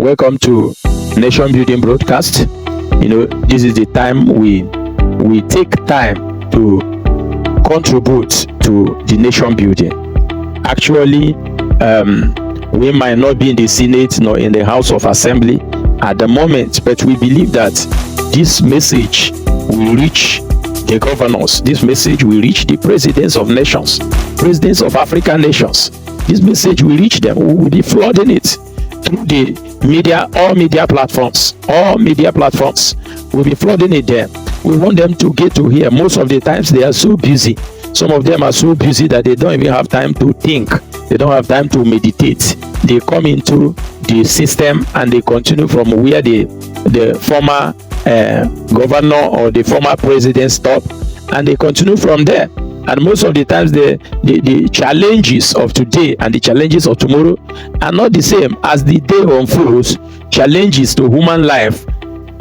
Welcome to Nation Building Broadcast. This is the time we take time to contribute to the nation building. Actually, we might not be in the Senate nor in the House of Assembly at the moment, but we believe that this message will reach the governors. This message will reach the presidents of nations, presidents of African nations. This message will reach them. We will be flooding it through the media, all media platforms. We'll be flooding it there. We want them to get to hear. Most of the times they are so busy. Some of them are so busy that they don't even have time to think. They don't have time to meditate. They come into the system and they continue from where the former governor or the former president stopped, and they continue from there. And most of the times the challenges of today and the challenges of tomorrow are not the same. As the day unfolds, challenges to human life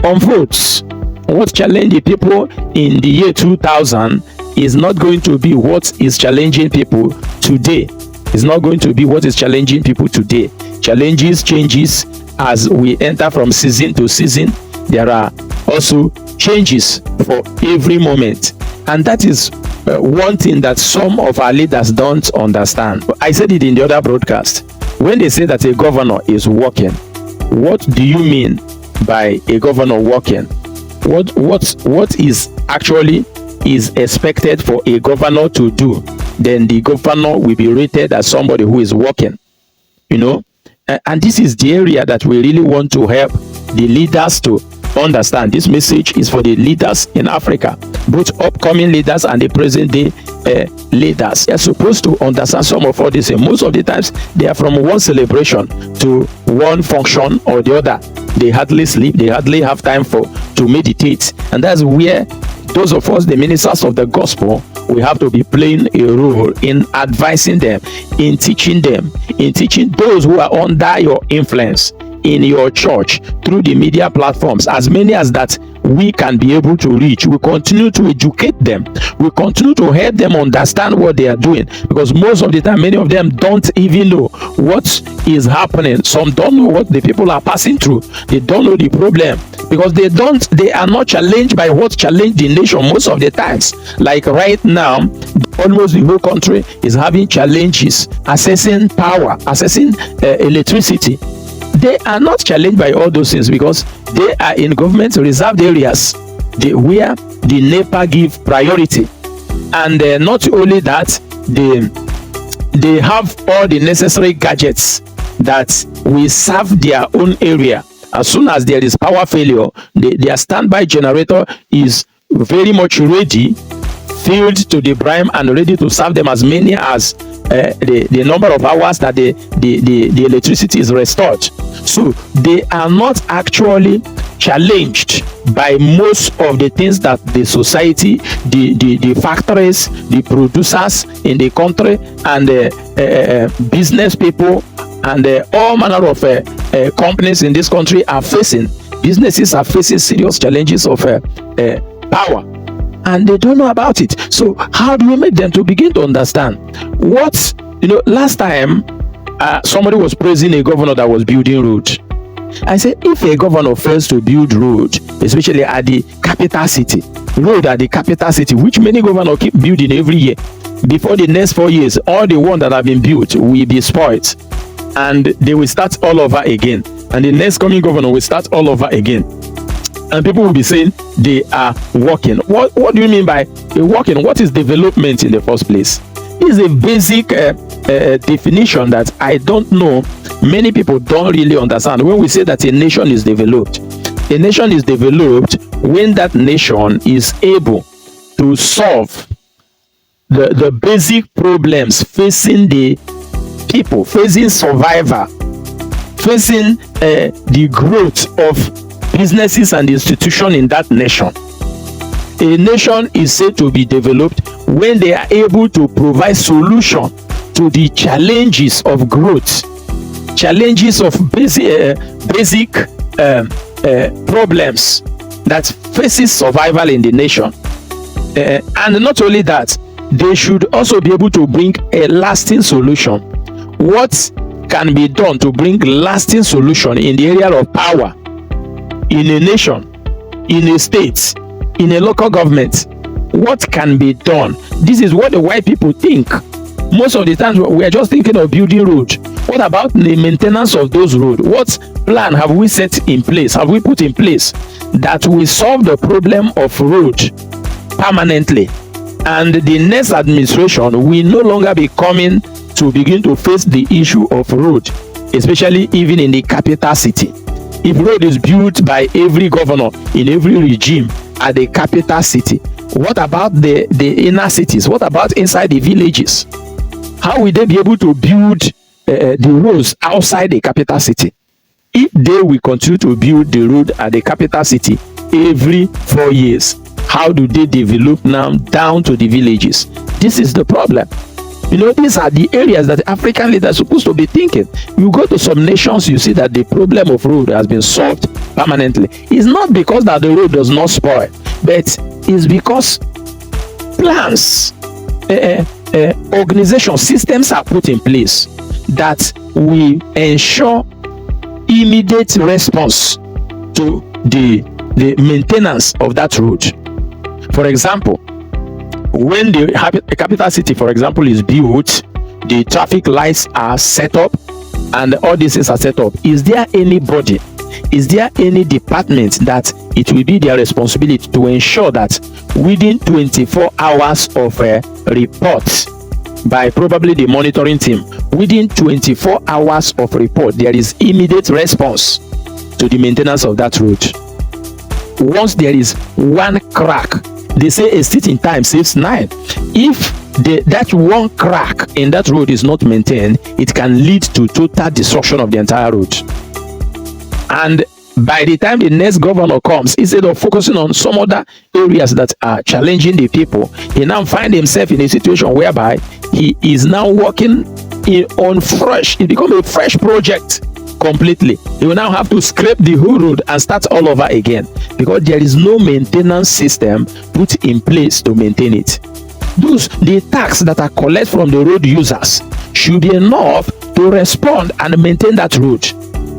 unfolds. What challenged the people in the year 2000 is not going to be what is challenging people today. It's not going to be what is challenging people today. Challenges changes as we enter from season to season. There are also changes for every moment, and that is one thing that some of our leaders don't understand. I said it in the other broadcast. When they say that a governor is working, what do you mean by a governor working? What is actually is expected for a governor to do? Then the governor will be rated as somebody who is working. And this is the area that we really want to help the leaders to understand. This message is for the leaders in Africa, both upcoming leaders and the present day leaders. They are supposed to understand some of all this, and most of the times they are from one celebration to one function or the other. They hardly sleep, they hardly have time to meditate, and that's where those of us, the ministers of the gospel, we have to be playing a role in advising them, in teaching those who are under your influence in your church through the media platforms, as many as that we can be able to reach. We continue to educate them. We continue to help them understand what they are doing, because most of the time many of them don't even know what is happening. Some don't know what the people are passing through. They don't know the problem, because they are not challenged by what challenged the nation most of the times. Like right now, almost the whole country is having challenges accessing power, accessing electricity. They are not challenged by all those things because they are in government reserved areas where the NEPA give priority. And not only that, they have all the necessary gadgets that will serve their own area. As soon as there is power failure, their standby generator is very much ready, filled to the brim, and ready to serve them as many as the number of hours that the electricity is restored. So they are not actually challenged by most of the things that the society, the factories, the producers in the country, and business people, and all manner of companies in this country are facing. Businesses are facing serious challenges of power, and they don't know about it. So how do we make them to begin to understand what, last time somebody was praising a governor that was building road. I said, if a governor fails to build road, especially at the capital city, which many governors keep building every year, before the next 4 years, all the ones that have been built will be spoiled, and they will start all over again, and the next coming governor will start all over again. And people will be saying they are working. What do you mean by working? What is development in the first place? It's a basic definition that I don't know many people don't really understand. When we say that a nation is developed when that nation is able to solve the basic problems facing the people, facing survival, facing the growth of businesses and institutions in that nation. A nation is said to be developed when they are able to provide solution to the challenges of growth, challenges of basic problems that faces survival in the nation. And not only that, they should also be able to bring a lasting solution. What can be done to bring lasting solution in the area of power, in a nation, in a state, in a local government? What can be done? This is what the white people think. Most of the times we are just thinking of building road. What about the maintenance of those roads? What plan have we set in place, have we put in place that will solve the problem of road permanently? And the next administration will no longer be coming to begin to face the issue of road, especially even in the capital city. If road is built by every governor in every regime at the capital city, what about the inner cities? What about inside the villages? How will they be able to build the roads outside the capital city? If they will continue to build the road at the capital city every 4 years, how do they develop now down to the villages? This is the problem. You know, these are the areas that African leaders are supposed to be thinking. You go to some nations, you see that the problem of road has been solved permanently. It's not because that the road does not spoil, but it's because plans, organization systems are put in place that will ensure immediate response to the maintenance of that road. For example, when the capital city, for example, is built, the traffic lights are set up and all these things are set up. Is there anybody, is there any department that it will be their responsibility to ensure that within 24 hours of reports by probably the monitoring team, within 24 hours of report, there is immediate response to the maintenance of that road? Once there is one crack, they say a stitch in time saves 9. If that one crack in that road is not maintained, it can lead to total destruction of the entire road. And by the time the next governor comes, instead of focusing on some other areas that are challenging the people, he now finds himself in a situation whereby he is now working on fresh. It becomes a fresh project completely. He will now have to scrape the whole road and start all over again because there is no maintenance system put in place to maintain it. The tax that are collected from the road users should be enough to respond and maintain that road.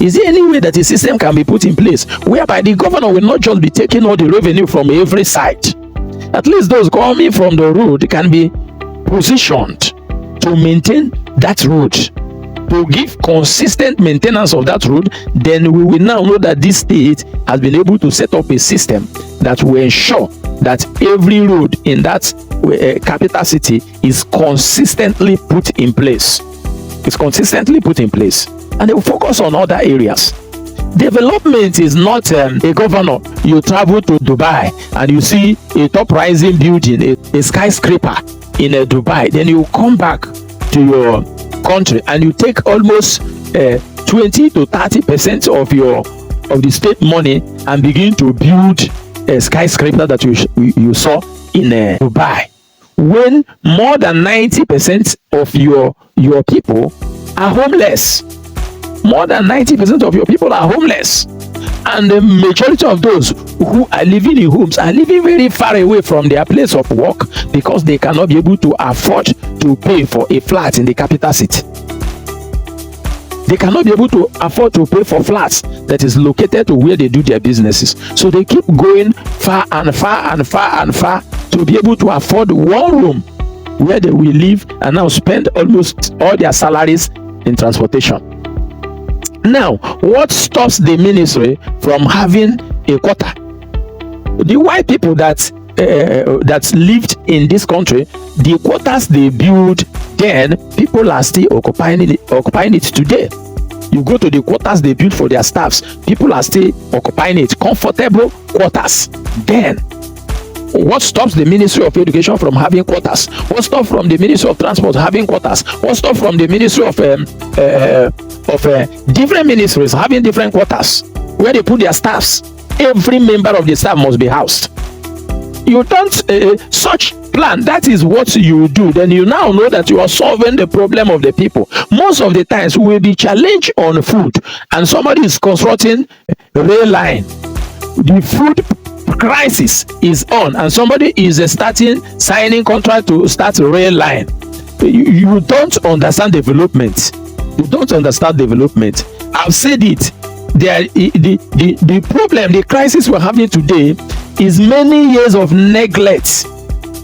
Is there any way that a system can be put in place whereby the governor will not just be taking all the revenue from every side? At least those coming from the road can be positioned to maintain that road, to give consistent maintenance of that road. Then we will now know that this state has been able to set up a system that will ensure that every road in that capital city is consistently put in place. It's consistently put in place. And they will focus on other areas. Development is not a governor. You travel to Dubai and you see a top rising building, a skyscraper in Dubai. Then you come back to your country and you take almost 20 to 30% of the state money and begin to build a skyscraper that you saw in Dubai, when more than 90% of your people are homeless. More than 90% of your people are homeless, and the majority of those who are living in homes are living very far away from their place of work because they cannot be able to afford to pay for a flat in the capital city. They cannot be able to afford to pay for flats that is located to where they do their businesses. So they keep going far and far and far and far to be able to afford one room where they will live and now spend almost all their salaries in transportation. Now, what stops the ministry from having a quota? The white people that lived in this country, the quotas they build then, people are still occupying it today. You go to the quarters they build for their staffs, people are still occupying it, comfortable quarters. Then what stops the Ministry of Education from having quotas? What stops from the Ministry of Transport having quotas? What stops from the Ministry of different ministries having different quotas where they put their staffs? Every member of the staff must be housed. You don't such plan. That is what you do. Then you now know that you are solving the problem of the people. Most of the times we will be challenged on food, and somebody is constructing a rail line. The food crisis is on, and somebody is signing contract to start a rail line. You don't understand development. You don't understand development. I've said it. The problem, the crisis we're having today is many years of neglect.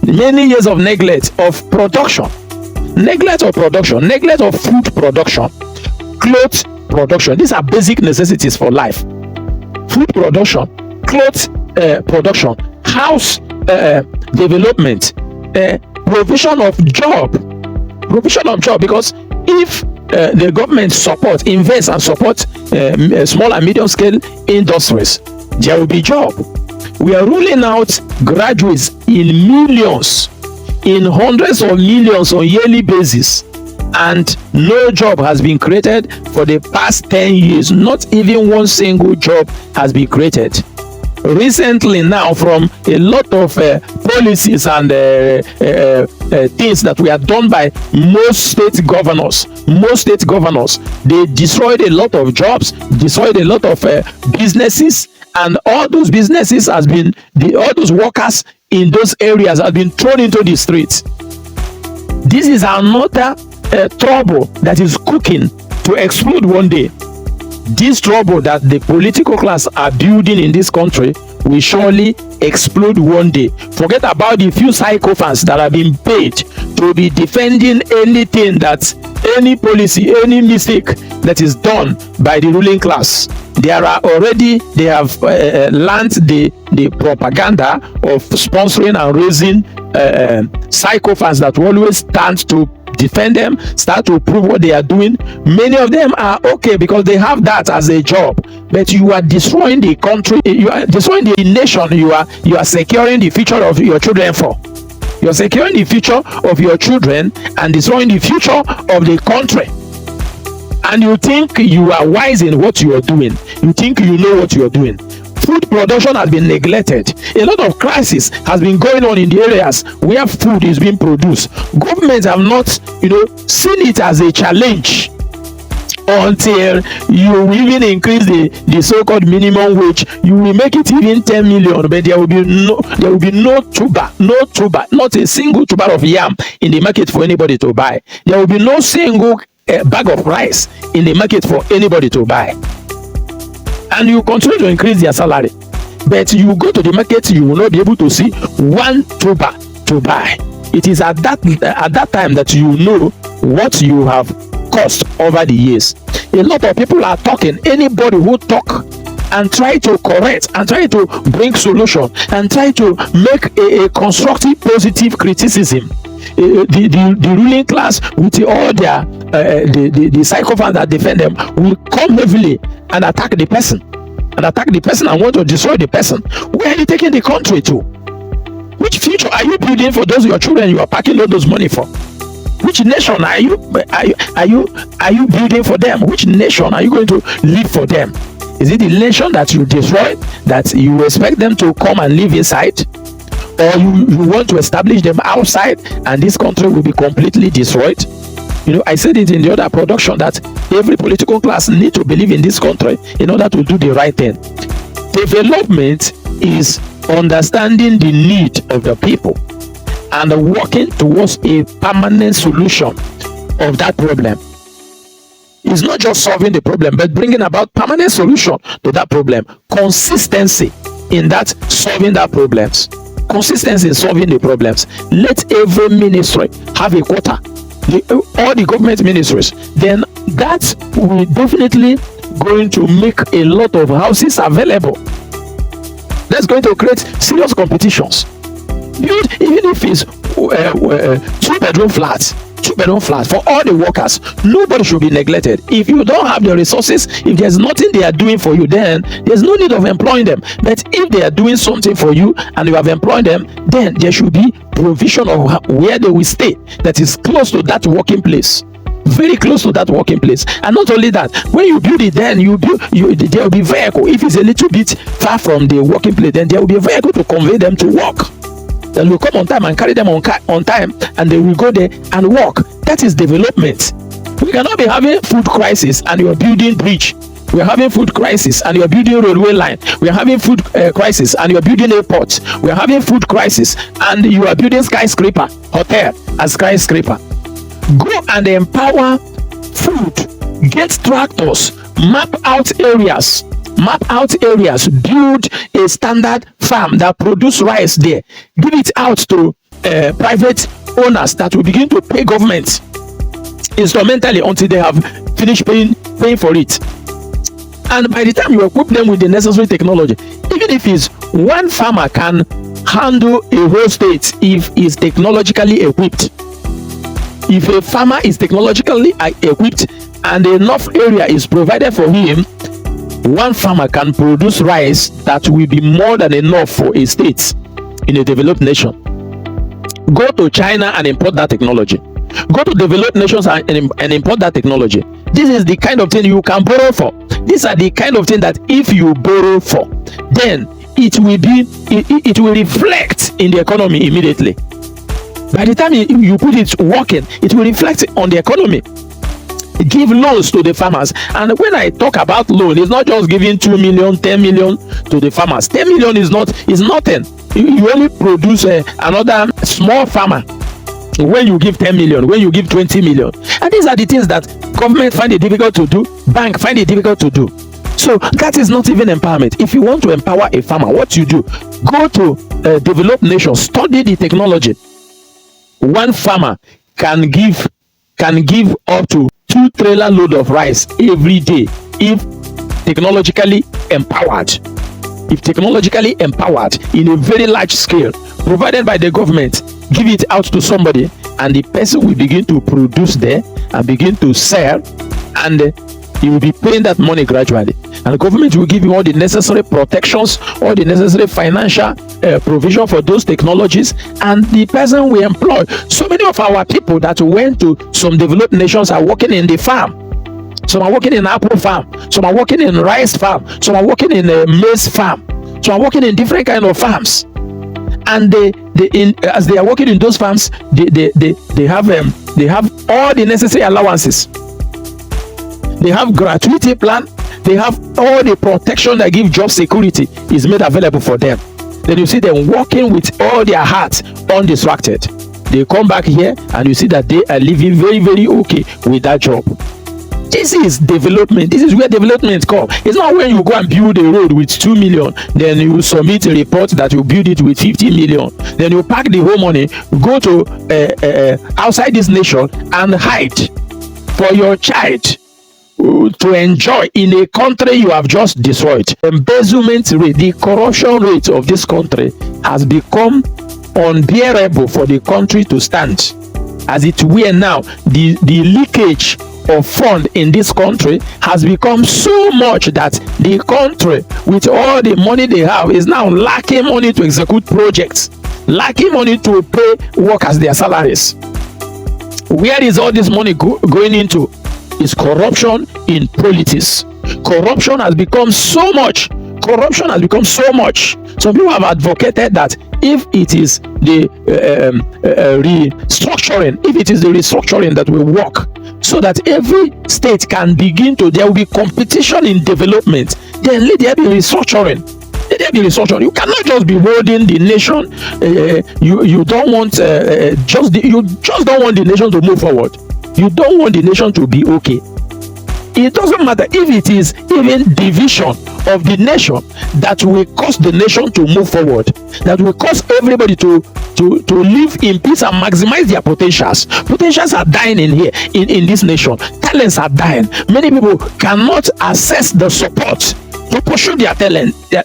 Many years of neglect of production. Neglect of production. Neglect of food production. Clothes production. These are basic necessities for life. Food production. Clothes production. House development. Provision of job. Provision of job, because if the government invest and support small and medium scale industries, there will be job. We are ruling out graduates in millions, in hundreds of millions on yearly basis, and no job has been created for the past 10 years. Not even one single job has been created. Recently now, from a lot of policies and things that were done by most state governors, they destroyed a lot of jobs, destroyed a lot of businesses, and all those businesses has been, all those workers in those areas have been thrown into the streets. This is another trouble that is cooking to explode one day. This trouble that the political class are building in this country will surely explode one day. Forget about the few psychopaths that have been paid to be defending anything, that any policy, any mistake that is done by the ruling class. They have learned the propaganda of sponsoring and raising psychopaths that will always stand to defend them, start to prove what they are doing. Many of them are okay because they have that as a job, but you are destroying the country, you are destroying the nation. You are securing the future of your children for. You are securing the future of your children and destroying the future of the country. And you think you are wise in what you are doing. You think you know what you are doing. Food production has been neglected. A lot of crisis has been going on in the areas where food is being produced. Governments have not, seen it as a challenge until you even increase the so-called minimum wage. You will make it even 10 million, but there will be no tuber, not a single tuber of yam in the market for anybody to buy. There will be no single bag of rice in the market for anybody to buy. And you continue to increase their salary, but you go to the market, you will not be able to see one tuber to buy. It is at that time that you know what you have cost over the years. A lot of people are talking. Anybody who talk and try to correct and try to bring solution and try to make a constructive, positive criticism, the ruling class with all their the psychopaths that defend them will come heavily and attack the person and want to destroy the person. Where are you taking the country to? Which future are you building for those your children you are packing all those money for? Which nation are you building for them? Which nation are you going to live for them? Is it the nation that you destroy, that you expect them to come and live inside? Or you want to establish them outside and this country will be completely destroyed? I said it in the other production that every political class need to believe in this country in order to do the right thing. Development is understanding the need of the people and working towards a permanent solution of that problem. It's not just solving the problem, but bringing about permanent solution to that problem. Consistency in that solving that problems. Consistency in solving the problems. Let every ministry have a quota. All the government ministries. Then that will definitely going to make a lot of houses available. That's going to create serious competitions. Build, even if it's two-bedroom flats for all the workers. Nobody should be neglected. If you don't have the resources, if there's nothing they are doing for you, then there's no need of employing them. But if they are doing something for you and you have employed them, then there should be provision of where they will stay that is close to that working place. Very close to that working place. And not only that, when you build it, then there will be vehicle. If it's a little bit far from the working place, then there will be a vehicle to convey them to work. That will come on time and carry them on time, and they will go there and work. That is development. We cannot be having food crisis and you are building bridge. We are having food crisis and you are building railway line. We are having food crisis and you are building airport. We are having food crisis and you are building skyscraper, hotel and skyscraper. Go and empower food get tractors, map out areas, build a standard farm that produce rice there, give it out to private owners that will begin to pay government instrumentally until they have finished paying for it. And by the time you equip them with the necessary technology, even if it's one farmer can handle a whole state if is technologically equipped. If a farmer is technologically equipped and enough area is provided for him, one farmer can produce rice that will be more than enough for a state in a developed nation. Go to China and import that technology. Go to developed nations and import that technology. This is the kind of thing you can borrow for. These are the kind of thing that if you borrow for, then it will reflect in the economy immediately. By the time you put it working, it will reflect on the economy. Give loans to the farmers. And when I talk about loan, it's not just giving 2 million, 10 million to the farmers. 10 million is nothing. You only produce another small farmer when you give 10 million, when you give 20 million. And these are the things that government find it difficult to do, bank find it difficult to do. So that is not even empowerment. If you want to empower a farmer, what you do, go to developed nations, study the technology. One farmer can give up to 2 trailer load of rice every day if technologically empowered. If technologically empowered in a very large scale, provided by the government, give it out to somebody, and the person will begin to produce there and begin to sell, and he will be paying that money gradually, and the government will give him all the necessary protections, all the necessary financial provision for those technologies, and the person will employ. So many of our people that went to some developed nations are working in the farm. Some are working in apple farm, some are working in rice farm, some are working in a maize farm, some are working in different kind of farms. And as they are working in those farms, they have all the necessary allowances. They have gratuity plan. They have all the protection that give job security is made available for them. Then you see them working with all their hearts undistracted. They come back here and you see that they are living very, very okay with that job. This is development. This is where development comes. It's not when you go and build a road with 2 million, then you submit a report that you build it with 50 million. Then you pack the whole money, go to outside this nation and hide for your child to enjoy in a country you have just destroyed. Embezzlement rate, the corruption rate of this country has become unbearable for the country to stand. As it were now, the leakage of fund in this country has become so much that the country, with all the money they have, is now lacking money to execute projects, lacking money to pay workers their salaries. Where is all this money going into? Is corruption in politics. Corruption has become so much. Some people have advocated that if it is the restructuring that will work, so that every state can begin to, there will be competition in development, then let there be restructuring. You cannot just be holding the nation. You don't want you just don't want the nation to move forward. You don't want the nation to be okay. It doesn't matter if it is even division of the nation that will cause the nation to move forward, that will cause everybody to live in peace and maximize their potentials. Potentials are dying in here, in this nation. Talents are dying. Many people cannot access the support to pursue their talents. They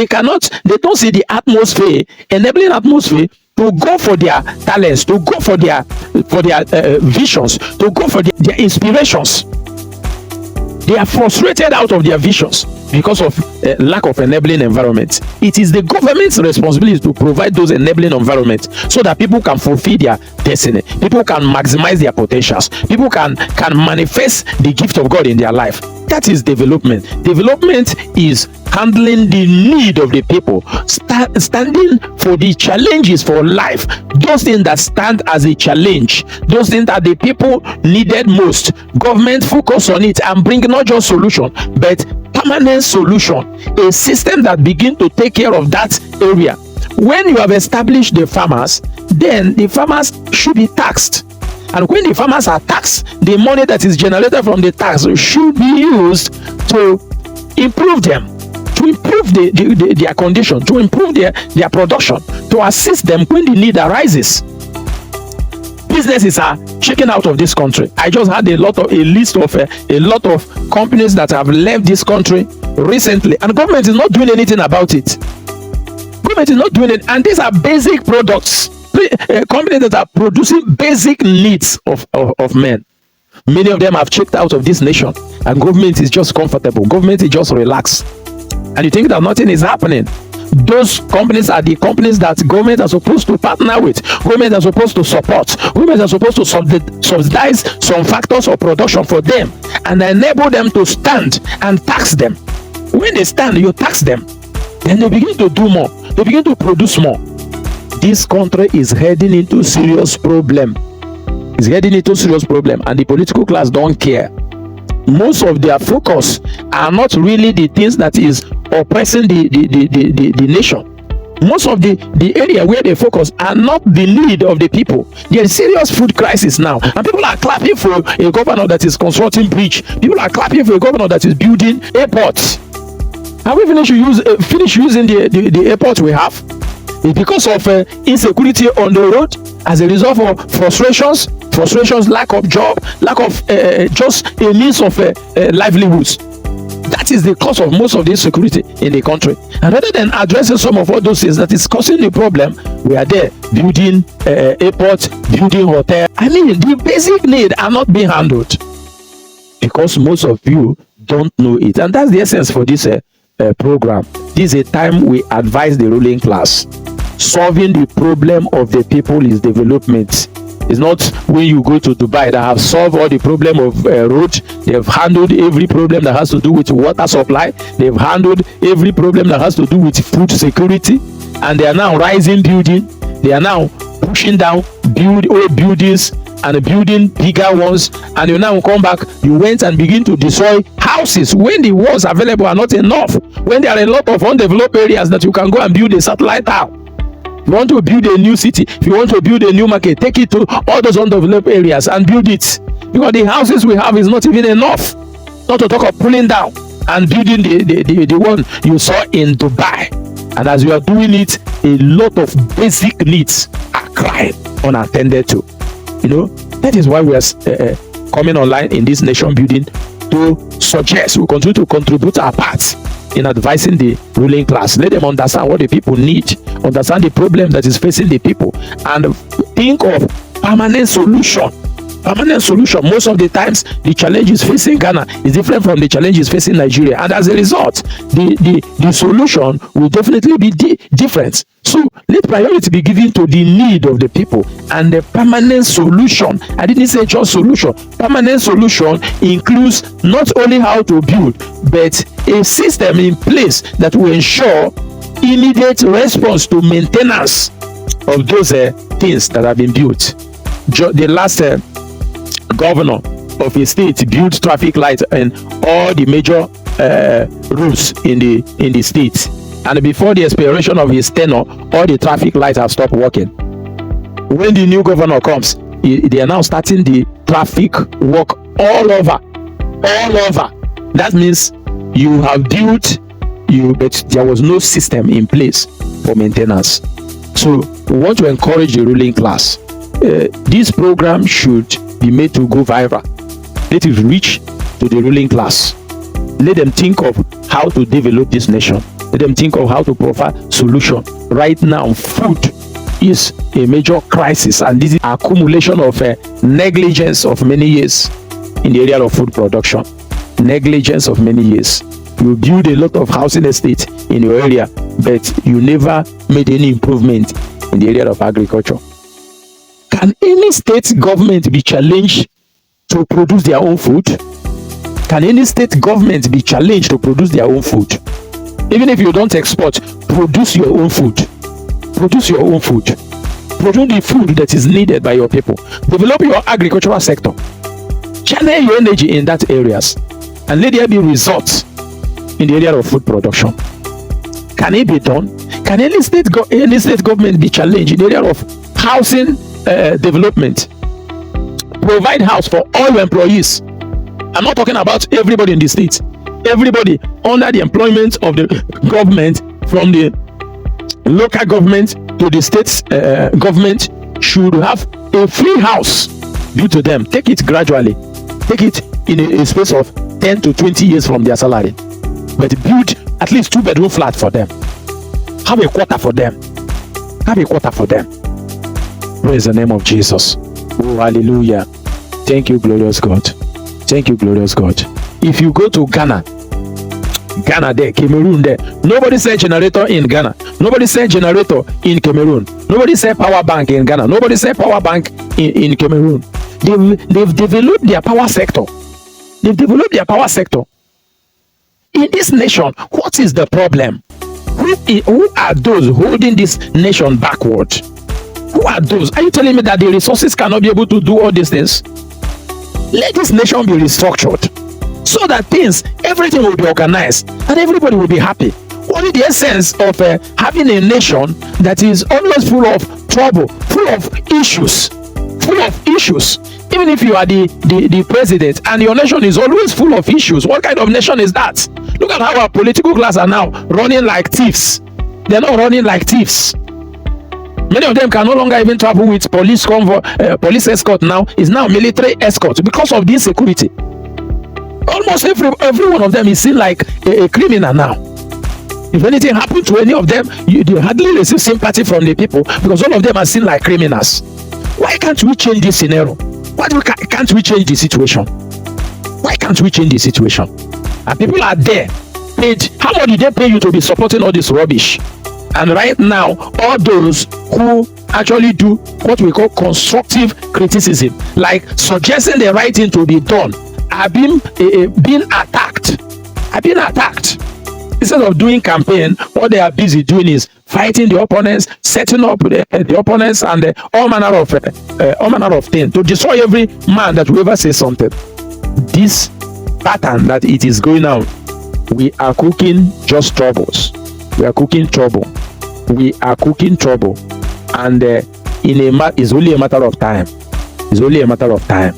don't see the atmosphere, enabling atmosphere to go for their talents, to go for their visions, to go for their inspirations. They are frustrated out of their visions because of lack of enabling environment. It is the government's responsibility to provide those enabling environments so that people can fulfill their destiny. People can maximize their potentials. People can manifest the gift of God in their life. That is development. Development is handling the need of the people, standing for the challenges for life, those things that stand as a challenge, those things that the people needed most. Government focus on it and bring not just solution, but permanent solution, a system that begin to take care of that area. When you have established the farmers, then the farmers should be taxed. And when the farmers are taxed, the money that is generated from the tax should be used to improve them, to improve their condition, to improve their production, to assist them when the need arises. Businesses are checking out of this country. I just had a list of a lot of companies that have left this country recently, and government is not doing anything about it. Government is not doing it, and these are basic products, companies that are producing basic needs of men. Many of them have checked out of this nation, and government is just comfortable. Government is just relaxed, and you think that nothing is happening. Those companies are the companies that government are supposed to partner with, government are supposed to support, government are supposed to subsidize some factors of production for them and enable them to stand and tax them. When they stand, you tax them, then they begin to do more, they begin to produce more. This country is heading into serious problem. It's heading into serious problem, and the political class don't care. Most of their focus are not really the things that is oppressing the nation. Most of the area where they focus are not the need of the people. There is serious food crisis now, and people are clapping for a governor that is constructing bridge. People are clapping for a governor that is building airports. Have we finished using the airport we have? It's because of insecurity on the road as a result of frustrations, lack of job, lack of just a means of livelihoods. That is the cause of most of the insecurity in the country. And rather than addressing some of all those things that is causing the problem, we are there building airports, building hotels. I mean, the basic needs are not being handled because most of you don't know it. And that's the essence for this program. This is a time we advise the ruling class. Solving the problem of the people is development. It's not when you go to Dubai that have solved all the problem of road. They have handled every problem that has to do with water supply. They've handled every problem that has to do with food security. And they are now rising building. They are now pushing down old buildings and building bigger ones. And you now come back, you went and begin to destroy houses when the walls available are not enough. When there are a lot of undeveloped areas that you can go and build a satellite tower. If you want to build a new city, if you want to build a new market, take it to all those undeveloped areas and build it. Because the houses we have is not even enough. Not to talk of pulling down and building the one you saw in Dubai. And as you are doing it, a lot of basic needs are crying unattended to. You know, that is why we are coming online in this nation building to suggest we continue to contribute our part in advising the ruling class. Let them understand what the people need, understand the problem that is facing the people, and think of permanent solution. Most of the times the challenges facing Ghana is different from the challenges facing Nigeria, and as a result the solution will definitely be different. So let priority be given to the need of the people and the permanent solution. I didn't say just solution. Permanent solution includes not only how to build, but a system in place that will ensure immediate response to maintenance of those things that have been built. The last governor of a state built traffic lights in all the major roads in the state, and before the expiration of his tenure, all the traffic lights have stopped working. When the new governor comes, they are now starting the traffic work all over. That means you have built, but there was no system in place for maintenance. So we want to encourage the ruling class. This program should be made to go viral. Let it reach to the ruling class. Let them think of how to develop this nation. Let them think of how to provide solution. Right now, food is a major crisis, and this is accumulation of negligence of many years in the area of food production. Negligence of many years. You build a lot of housing estate in your area, but you never made any improvement in the area of agriculture. Can any state government be challenged to produce their own food? Can any state government be challenged to produce their own food? Even if you don't export, produce your own food. Produce your own food. Produce the food that is needed by your people. Develop your agricultural sector. Channel your energy in that areas, and let there be results in the area of food production. Can it be done? Can any state government be challenged in the area of housing development? provide house for all your employees. I'm not talking about everybody in the state. Everybody under the employment of the government, from the local government to the state government, should have a free house built to them. Take it gradually. Take it in a space of 10 to 20 years from their salary. But build at least 2-bedroom flat for them. Have a quarter for them. Have a quarter for them. Praise the name of Jesus. Oh, hallelujah. Thank you, glorious God. Thank you, glorious God. If you go to Ghana there, Cameroon there, nobody said generator in Ghana. Nobody said generator in Cameroon. Nobody said power bank in Ghana. Nobody said power bank in Cameroon. They've developed their power sector. They've developed their power sector. In this nation, what is the problem? Who are those holding this nation backward? Who are those? Are you telling me that the resources cannot be able to do all these things? Let this nation be restructured so that everything will be organized and everybody will be happy. Only the essence of having a nation that is always full of trouble, full of issues. Even if you are the president and your nation is always full of issues, what kind of nation is that? Look at how our political class are now running like thieves. They're not running like thieves. Many of them can no longer even travel with police convoy, police escort. Now is now military escort because of this security. Almost every one of them is seen like a criminal now. If anything happened to any of them, you hardly receive sympathy from the people because all of them are seen like criminals. Why can't we change this scenario? Why can't we change the situation? Why can't we change the situation? And people are there paid. How much do they pay you to be supporting all this rubbish? And right now, all those who actually do what we call constructive criticism, like suggesting the right thing to be done, are being attacked. Instead of doing campaign, what they are busy doing is fighting the opponents, setting up the opponents, and all manner of things to destroy every man that will ever say something. This pattern that it is going on, we are cooking just troubles. We are cooking trouble. And it's only a matter of time. It's only a matter of time.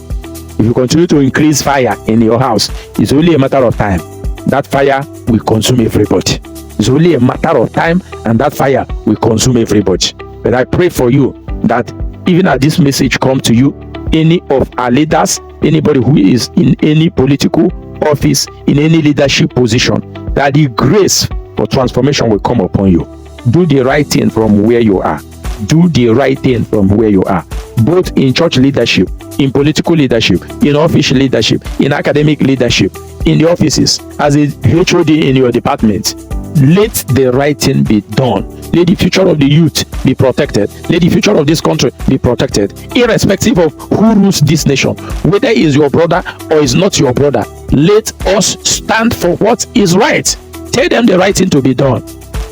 If you continue to increase fire in your house, it's only a matter of time. That fire will consume everybody. It's only a matter of time, and that fire will consume everybody. But I pray for you that even as this message comes to you, any of our leaders, anybody who is in any political office, in any leadership position, that the grace for transformation will come upon you. Do the right thing from where you are. Do the right thing from where you are, both in church leadership, in political leadership, in office leadership, in academic leadership, in the offices, as a HOD in your department. Let the right thing be done. Let the future of the youth be protected. Let the future of this country be protected, irrespective of who rules this nation, whether he is your brother or is not your brother. Let us stand for what is right. Tell them the right thing to be done.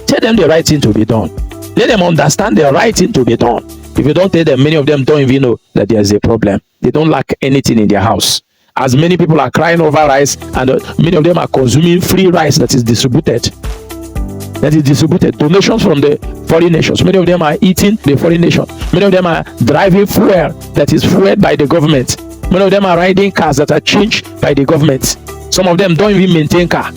Tell them the right thing to be done. Let them understand the right thing to be done. If you don't tell them, many of them don't even know that there is a problem. They don't lack anything in their house. As many people are crying over rice, and many of them are consuming free rice that is distributed. Donations from the foreign nations. Many of them are eating the foreign nation. Many of them are driving fuel that is fueled by the government. Many of them are riding cars that are changed by the government. Some of them don't even maintain car.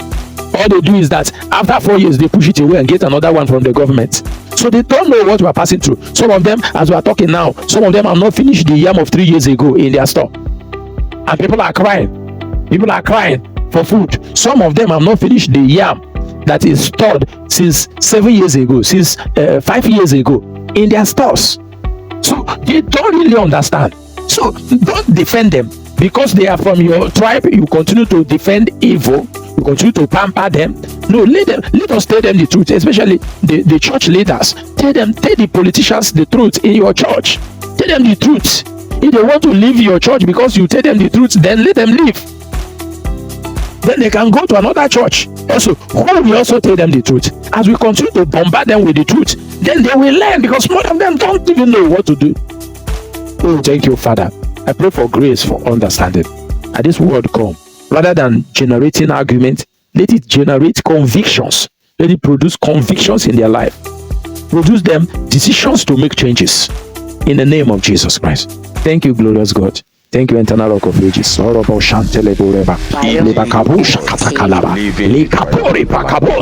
All they do is that after 4 years, they push it away and get another one from the government. So they don't know what we are passing through. Some of them, as we are talking now, some of them have not finished the yam of 3 years ago in their store. And people are crying. People are crying for food. Some of them have not finished the yam that is stored since 7 years ago, since 5 years ago in their stores. So they don't really understand. So don't defend them because they are from your tribe. You continue to defend evil. You continue to pamper them. No, let us tell them the truth, especially the church leaders. Tell the politicians the truth in your church. Tell them the truth. If they want to leave your church because you tell them the truth, then let them leave. Then they can go to another church. Also, who will also tell them the truth. As we continue to bombard them with the truth, then they will learn, because most of them don't even know what to do. Oh, thank you, Father. I pray for grace, for understanding. And this word come, rather than generating argument, let it generate convictions. Let it produce convictions in their life. Produce them decisions to make changes. In the name of Jesus Christ. Thank you, glorious God. Thank you, eternal rock of ages. Sorrow shantele boreba. Lebakabu shakatakalaba. Lekapori pakabo.